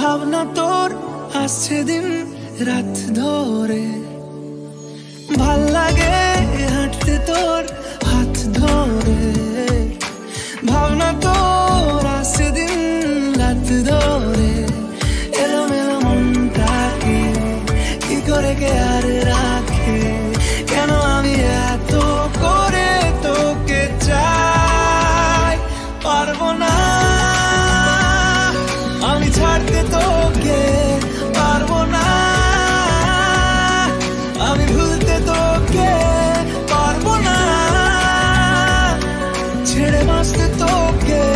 ভাবনা তোর আসছে দিন রাত ধরে, ভাল লাগে হাঁটতে তোর হাত ধরে। ভাবনা তোর আসছে দিন রাত ধরে, এলোমেলো মনটাকে কি করে কে আর রাখে। কেন আমি এত করে তোকে চাই, পারবো না আমি ছাড়তে তোকে, পারবো না আমি ভুলতে তোকে, পারবো না ছেড়ে বাঁচতে তোকে।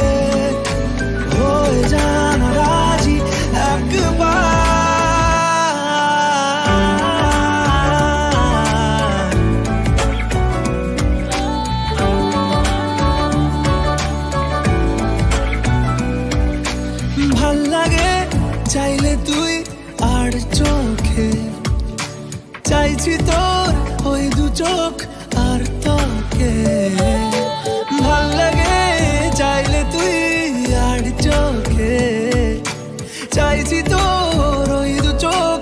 হয়ে জানা রাজি একবার, ভাল লাগে চাইলে তুই আর চোখে, চাইছি তোর ওই দু চোখ আর তোকে। ভাল লাগে চাইলে তুই আর চোখে, চাইছি তোর ওই দু চোখ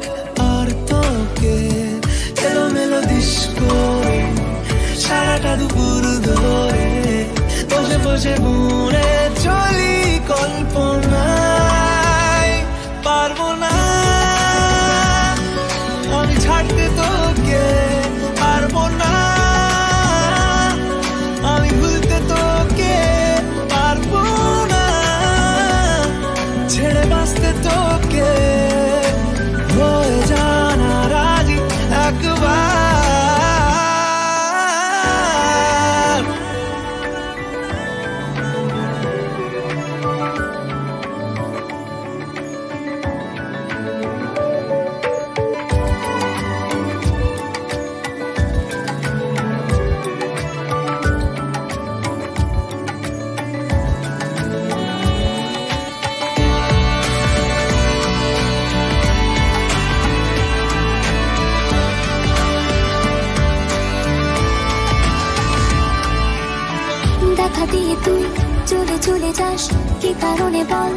আর তোকে। এলোমেলো ডিস্কো সারাটা দুপুর ধরে, বসে বসে ঘুরে চলি কল্পনায়। পারবো না আমি ছাড়তে তোকে, পারবো না আমি ভুলতে তোকে, পারবো না ছেড়ে বাঁচতে তোকে। হয়ে জানা রাজি একবার, দেখা দিয়ে তুই চলে চলে যাস, কি কারণে বল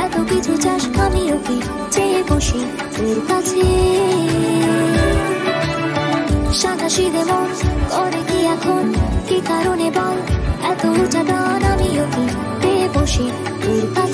এত কিছু চাস। আমি ওকে চেয়ে বসি তোর কাছে, সাদা সিধে মন করে কি এখন, কি কারণে বল এত উঁচা ডান। আমি ওকে পেয়ে বসি তোর কাছে।